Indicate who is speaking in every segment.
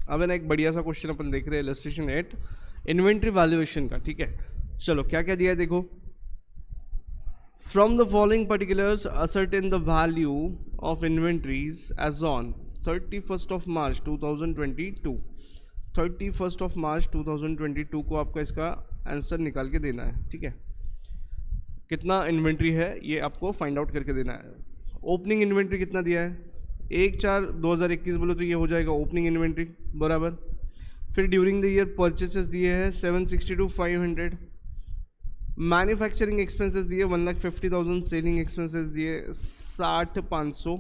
Speaker 1: अब है ना एक बढ़िया सा क्वेश्चन अपन देख रहे हैं इलस्ट्रेशन 8 इन्वेंट्री वैल्यूएशन का, ठीक है। चलो क्या क्या दिया है देखो। From the following particulars ascertain the value of inventories as on 31st of March 2022। 31st of March 2022 को आपका इसका आंसर निकाल के देना है, ठीक है। कितना इन्वेंट्री है ये आपको फाइंड आउट करके देना है। ओपनिंग इन्वेंट्री कितना दिया है, 1/4/2021 बोलो तो ये हो जाएगा ओपनिंग इन्वेंट्री बराबर। फिर ड्यूरिंग द ईयर परचेसेस दिए हैं 762,500, मैन्युफैक्चरिंग एक्सपेंसेस दिए 1,50,000, सेलिंग एक्सपेंसेस दिए 60,500,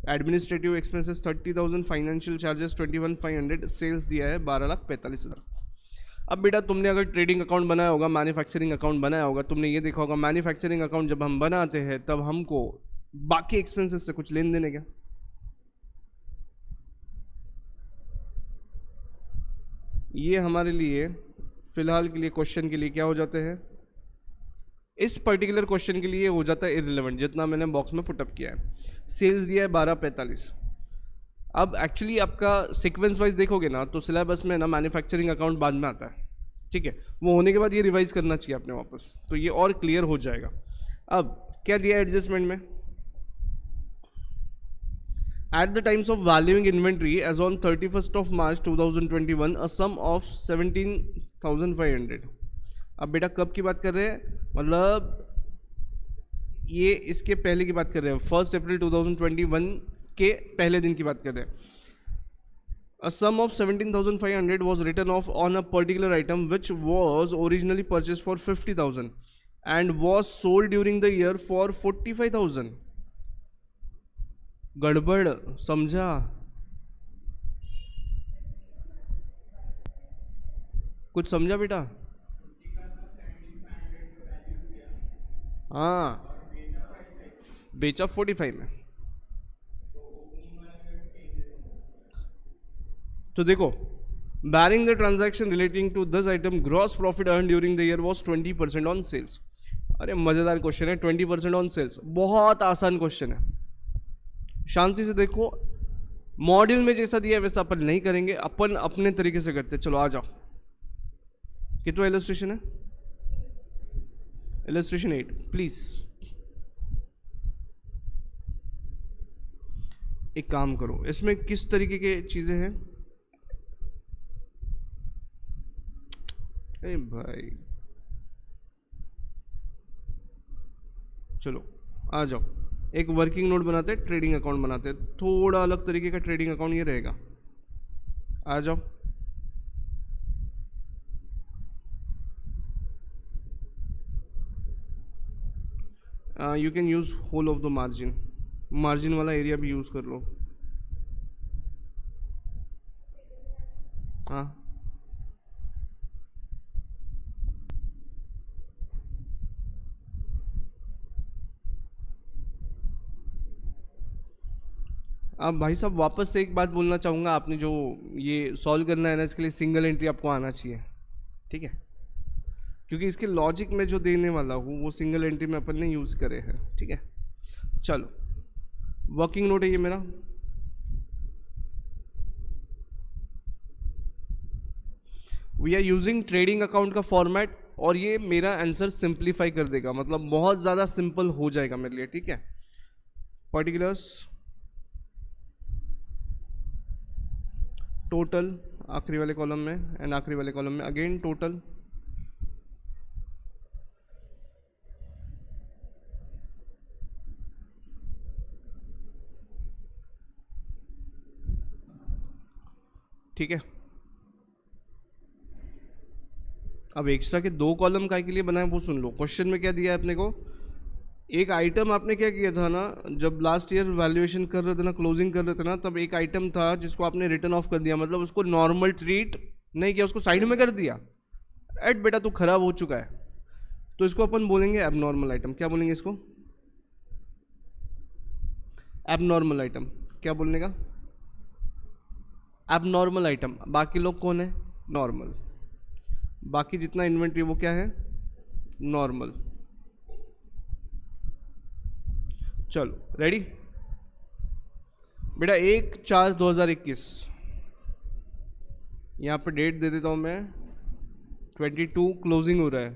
Speaker 1: administrative expenses 30,000, financial charges 21,500, sales दिया है 12,45,000। अब बेटा तुमने अगर ट्रेडिंग अकाउंट बनाया होगा, मैन्युफैक्चरिंग अकाउंट बनाया होगा, तुमने ये देखा होगा मैन्युफैक्चरिंग अकाउंट जब हम बनाते हैं तब हमको बाकी एक्सपेंसेस से कुछ लेन देन है क्या? ये हमारे लिए फिलहाल के लिए क्वेश्चन के लिए क्या हो जाते हैं, इस पर्टिकुलर क्वेश्चन के लिए हो जाता है इररिलेवेंट, जितना मैंने बॉक्स में पुटअप किया है। सेल्स दिया है 12,45। अब एक्चुअली आपका सीक्वेंस वाइज देखोगे ना तो सिलेबस में ना मैन्युफैक्चरिंग अकाउंट बाद में आता है, ठीक है। वो होने के बाद ये रिवाइज करना चाहिए आपने वापस, तो ये और क्लियर हो जाएगा। अब क्या दिया एडजस्टमेंट में, at the times of valuing inventory as on 31st of March 2021 a sum of 17,500। अब बेटा कब की बात कर रहे हैं, मतलब ये इसके पहले की बात कर रहे हैं, 1 अप्रैल 2021 के पहले दिन की बात कर रहे हैं। A sum of 17,500 was written off on a particular item which was originally purchased for 50,000 and was sold during the year for 45,000। गड़बड़ समझा? कुछ समझा बेटा? हाँ, बेचा 45 में। तो देखो, barring the transaction relating to this item gross profit earn during the year was 20% on sales. अरे मजेदार क्वेश्चन है, 20% ऑन सेल्स, बहुत आसान क्वेश्चन है। शांति से देखो, मॉड्यूल में जैसा दिया है वैसा अपन नहीं करेंगे, अपन अपने तरीके से करते। चलो आ जाओ, कितना इलस्ट्रेशन है, इलस्ट्रेशन 8 प्लीज। एक काम करो, इसमें किस तरीके के चीजें हैं, ए भाई चलो आ जाओ, एक वर्किंग नोट बनाते हैं, ट्रेडिंग अकाउंट बनाते हैं, थोड़ा अलग तरीके का ट्रेडिंग अकाउंट ये रहेगा। आ जाओ, you can use whole of the margin, margin वाला एरिया भी यूज कर लो। हाँ अब भाई साहब वापस से एक बात बोलना चाहूँगा, आपने जो ये सॉल्व करना है ना, इसके लिए सिंगल एंट्री आपको आना चाहिए, ठीक है। क्योंकि इसके लॉजिक में जो देने वाला हूँ वो सिंगल एंट्री में अपन ने यूज़ करे हैं, ठीक है। चलो वर्किंग नोट है ये मेरा, we are using trading account का फॉर्मेट, और ये मेरा आंसर सिंप्लीफाई कर देगा, मतलब बहुत ज़्यादा सिंपल हो जाएगा मेरे लिए, ठीक है। पर्टिकुलर्स टोटल आखिरी वाले कॉलम में, एंड आखिरी वाले कॉलम में अगेन टोटल, ठीक है। अब एक्स्ट्रा के 2 कॉलम काय के लिए बनाए वो सुन लो। क्वेश्चन में क्या दिया है अपने को, एक आइटम आपने क्या किया था ना, जब लास्ट ईयर वैल्यूएशन कर रहे थे ना, क्लोजिंग कर रहे थे ना, तब एक आइटम था जिसको आपने रिटर्न ऑफ कर दिया, मतलब उसको नॉर्मल ट्रीट नहीं किया, उसको साइड में कर दिया। एट बेटा तू खराब हो चुका है, तो इसको अपन बोलेंगे एबनॉर्मल आइटम। क्या बोलेंगे इसको, एबनॉर्मल आइटम। क्या बोलने का, एबनॉर्मल आइटम। बाकी लोग कौन है, नॉर्मल। बाकी जितना इन्वेंट्री वो क्या है, नॉर्मल। चलो रेडी बेटा, 1/4/2021 यहाँ पे डेट दे देता हूँ मैं, 22 क्लोजिंग हो रहा है,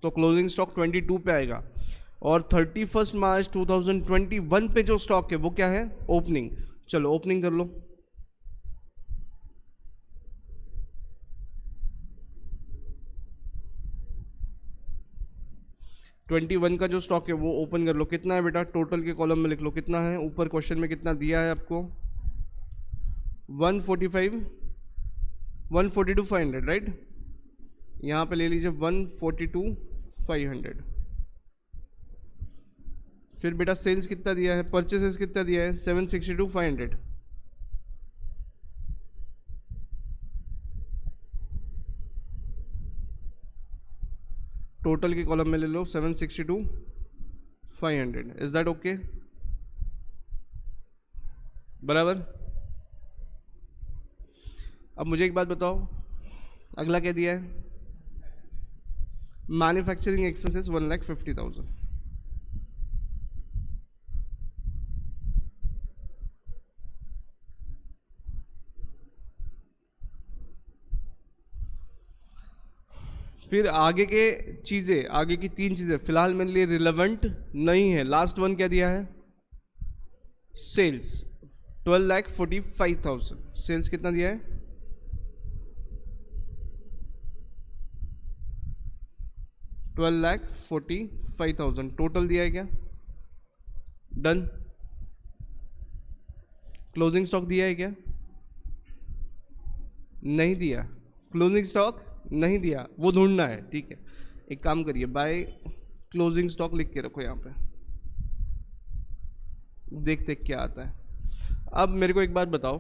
Speaker 1: तो क्लोजिंग स्टॉक 22 पे आएगा। और 31 मार्च 2021 पे जो स्टॉक है वो क्या है, ओपनिंग। चलो ओपनिंग कर लो। ट्वेंटी वन का जो स्टॉक है वो ओपन कर लो। कितना है बेटा, टोटल के कॉलम में लिख लो कितना है, ऊपर क्वेश्चन में कितना दिया है आपको, 145, 142,500 राइट। यहाँ पे ले लीजिए 142,500। फिर बेटा सेल्स कितना दिया है, परचेसेस कितना दिया है, 762,500। टोटल के कॉलम में ले लो 762,500। इज दैट ओके, बराबर। अब मुझे एक बात बताओ, अगला क्या दिया है, मैन्युफैक्चरिंग एक्सपेंसेस 1,50,000। फिर आगे के चीज़ें, आगे की 3 चीज़ें फिलहाल मेरे लिए रिलेवेंट नहीं है। लास्ट वन क्या दिया है, सेल्स 12,45,000। सेल्स कितना दिया है, 12,45,000 टोटल दिया है क्या, डन। क्लोजिंग स्टॉक दिया है क्या, नहीं दिया। क्लोजिंग स्टॉक नहीं दिया, वो ढूंढना है, ठीक है। एक काम करिए, बाय क्लोजिंग स्टॉक लिख के रखो यहाँ पे, देखते क्या आता है। अब मेरे को एक बात बताओ,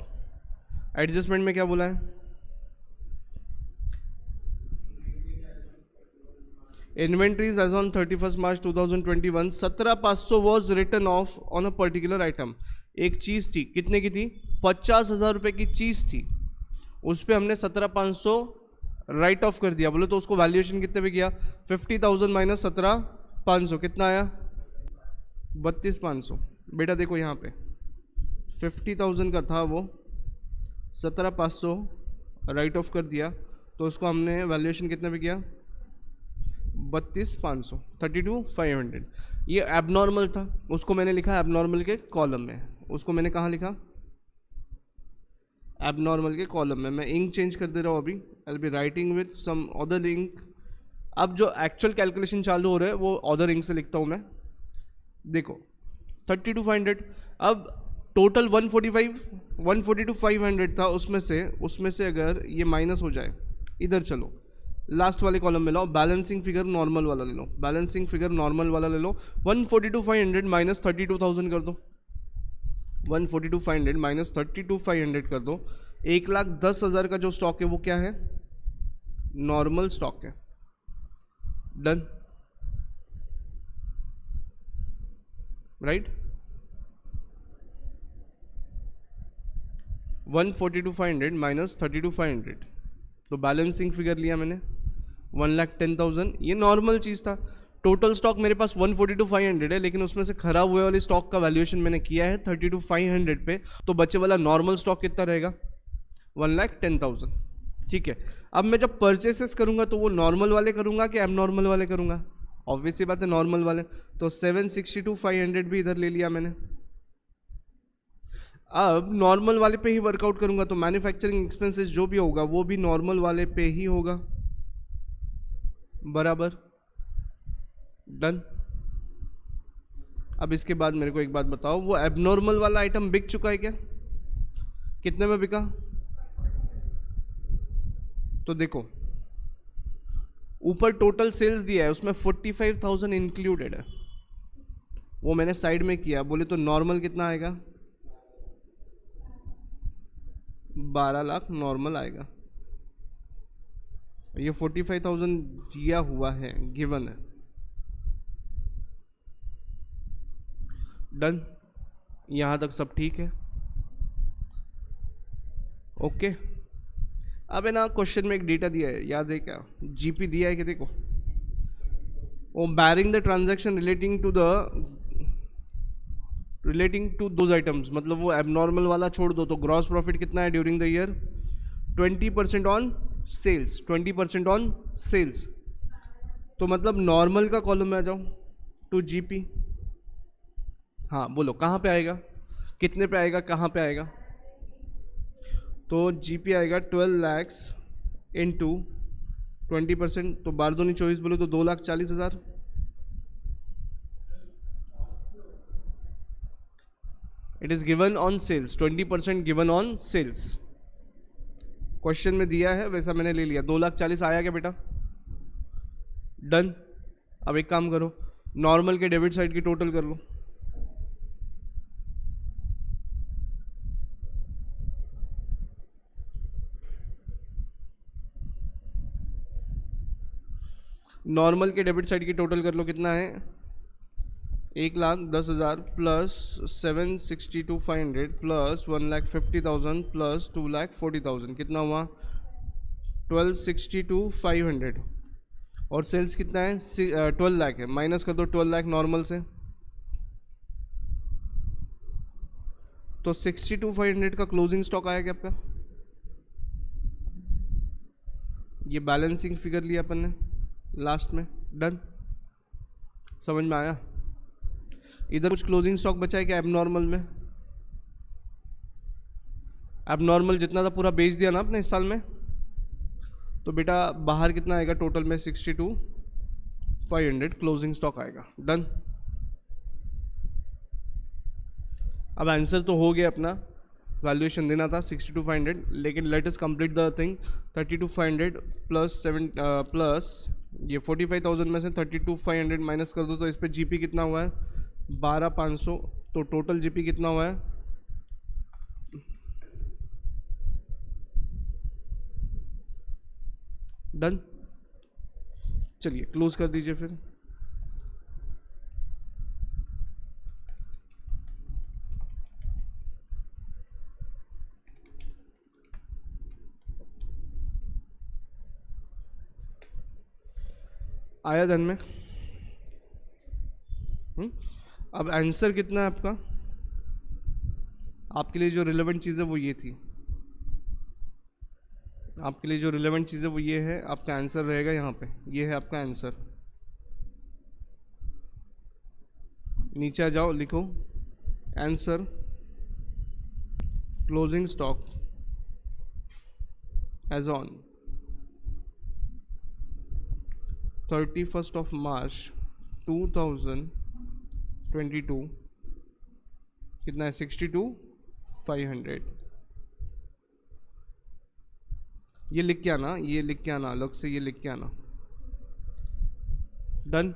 Speaker 1: एडजस्टमेंट में क्या बोला है, inventories as on 31 March 2021 17,500 was written off on a particular item. एक चीज़ थी, कितने की थी, 50,000 रुपये की चीज़ थी, उस पर हमने 17,500 राइट ऑफ कर दिया। बोले तो उसको वैल्यूएशन कितने पे किया, 50,000 माइनस 17,500 कितना आया, 32,500। बेटा देखो यहाँ पे 50,000 का था वो, 17,500 राइट ऑफ कर दिया, तो उसको हमने वैल्यूएशन कितने पे किया, 32,500, 32,500। ये एबनॉर्मल था, उसको मैंने लिखा एबनॉर्मल के कॉलम में। उसको मैंने कहाँ लिखा, एबनॉर्मल के कॉलम में। मैं इंक चेंज कर दे रहा हूँ अभी, I be writing with some other ink. अब जो एक्चुअल कैलकुलेशन चालू हो रहा है वो अदर इंक से लिखता हूँ मैं। देखो 32,500, अब टोटल 142,500 था, उसमें से अगर ये माइनस हो जाए, इधर चलो लास्ट वाले कॉलम में लाओ, बैलेंसिंग फिगर नॉर्मल वाला ले लो, बैलेंसिंग फिगर नॉर्मल वाला ले लो। 142,500 माइनस 32,000 कर दो, 142,500 माइनस 32,500 कर दो। 1,10,000 का जो स्टॉक है वो क्या है, नॉर्मल स्टॉक है, डन, राइट। 142,500 माइनस 32,500, तो बैलेंसिंग फिगर लिया मैंने 1,10,000, ये नॉर्मल चीज़ था। टोटल स्टॉक मेरे पास 142,500 है, लेकिन उसमें से खराब हुए वाले स्टॉक का वैल्यूएशन मैंने किया है 32,500 पे, तो बचे वाला नॉर्मल स्टॉक कितना रहेगा, 1,10,000, ठीक है। अब मैं जब परचेसेस करूंगा तो वो नॉर्मल वाले करूंगा कि एबनॉर्मल वाले करूंगा, ऑब्वियस सी बात है नॉर्मल वाले, तो 762,500 भी इधर ले लिया मैंने। अब नॉर्मल वाले पे ही वर्कआउट करूंगा, तो मैन्युफैक्चरिंग एक्सपेंसेस जो भी होगा वो भी नॉर्मल वाले पे ही होगा, बराबर, डन। अब इसके बाद मेरे को एक बात बताओ, वो एबनॉर्मल वाला आइटम बिक चुका है क्या, कितने में बिका, तो देखो ऊपर टोटल सेल्स दिया है, उसमें 45,000 इंक्लूडेड है, वो मैंने साइड में किया। बोले तो नॉर्मल कितना आएगा, 12 लाख नॉर्मल आएगा। ये 45,000 दिया हुआ है, गिवन है, डन। यहाँ तक सब ठीक है, ओके। अब है ना क्वेश्चन में एक डेटा दिया है, याद है क्या, जीपी दिया है कि देखो, वो barring the transaction relating to those items, मतलब वो एबनॉर्मल वाला छोड़ दो, तो ग्रॉस प्रॉफिट कितना है during the year, 20% on sales, 20% on sales, तो मतलब नॉर्मल का कॉलम में आ जाओ टू जीपी। हाँ बोलो कहाँ पे आएगा, कितने पे आएगा, कहाँ पे आएगा? तो जीपी आएगा 12 lakhs इंटू 20%, तो 12 दूनी 24 बोलो तो 2,40,000। It is given on sales, 20% given on sales, question में दिया है वैसा मैंने ले लिया। 2,40,000 आया क्या बेटा? डन। अब एक काम करो, नॉर्मल के डेबिट साइड की टोटल कर लो। नॉर्मल के डेबिट साइड की टोटल कर लो, कितना है? 1,10,000 प्लस 762,500 प्लस 1,50,000 प्लस 2,40,000, कितना हुआ? 12,62,500। और सेल्स कितना है? 12 लाख है, माइनस कर दो 12 लाख नॉर्मल से, तो 62,500 का क्लोजिंग स्टॉक आया क्या आपका? ये बैलेंसिंग फिगर लिया अपन ने लास्ट में। डन, समझ में आया? इधर कुछ क्लोजिंग स्टॉक बचा है क्या एबनॉर्मल में? एबनॉर्मल जितना था पूरा बेच दिया ना आपने इस साल में, तो बेटा बाहर कितना आएगा टोटल में? 62,500 क्लोजिंग स्टॉक आएगा। डन। अब आंसर तो हो गया अपना, वैल्यूएशन देना था 62,500, लेकिन let us complete the thing. 32,500 plus 7 plus ये 45,000 में से 32,500 माइनस कर दो, तो इस पे जीपी कितना हुआ है? 12,500। तो टोटल जीपी कितना हुआ है? डन। चलिए क्लोज कर दीजिए फिर। आया धन में? अब आंसर कितना है आपका? आपके लिए जो रिलेवेंट चीज़ है वो ये थी, आपके लिए जो रिलेवेंट चीज़ है वो ये है, आपका आंसर रहेगा यहाँ पे, ये है आपका आंसर। नीचे आ जाओ, लिखो answer closing stock as on 31st of March 2022 कितना है? 62,500। ये लिख के आना, ये लिख के आना, अलग से ये लिख के आना। डन।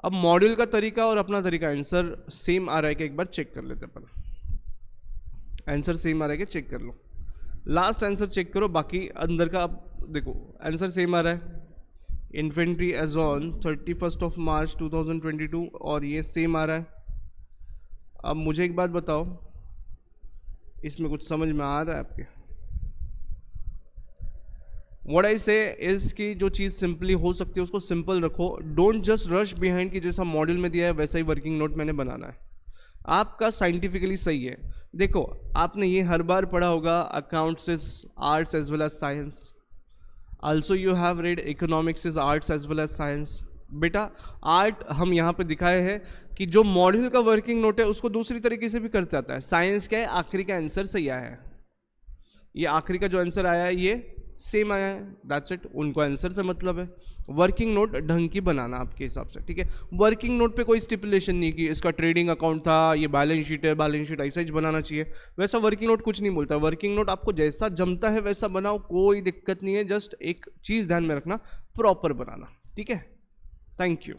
Speaker 1: अब मॉड्यूल का तरीका और अपना तरीका, आंसर सेम आ रहा है कि एक बार चेक कर लेते अपन। आंसर सेम आ रहा है कि चेक कर लो, लास्ट आंसर चेक करो, बाकी अंदर का अब देखो आंसर सेम आ रहा है। Inventory as on 31st of March 2022 और ये सेम आ रहा है। अब मुझे एक बात बताओ, इसमें कुछ समझ में आ रहा है आपके? व्हाट आई से इज कि जो चीज़ सिंपली हो सकती है उसको सिंपल रखो, डोंट जस्ट रश बिहाइंड कि जैसा मॉड्यूल में दिया है वैसा ही वर्किंग नोट मैंने बनाना है। आपका साइंटिफिकली सही है। देखो आपने ये हर बार पढ़ा होगा, accounts is arts as well as science, also you have read economics is arts as well as science। बेटा आर्ट हम यहाँ पे दिखाए हैं कि जो मॉड्यूल का वर्किंग नोट है उसको दूसरी तरीके से भी करते आता है। साइंस क्या है? आखिरी का आंसर सही आया है, ये आखिरी का जो आंसर आया है ये सेम आया है, दैट्स इट। उनको आंसर से मतलब है। वर्किंग नोट ढंग की बनाना आपके हिसाब से, ठीक है। वर्किंग नोट पे कोई स्टिपुलेशन नहीं कि इसका ट्रेडिंग अकाउंट था, ये बैलेंस शीट है, बैलेंस शीट ऐसा ही बनाना चाहिए, वैसा वर्किंग नोट कुछ नहीं बोलता। वर्किंग नोट आपको जैसा जमता है वैसा बनाओ, कोई दिक्कत नहीं है। जस्ट एक चीज़ ध्यान में रखना, प्रॉपर बनाना, ठीक है। Thank you.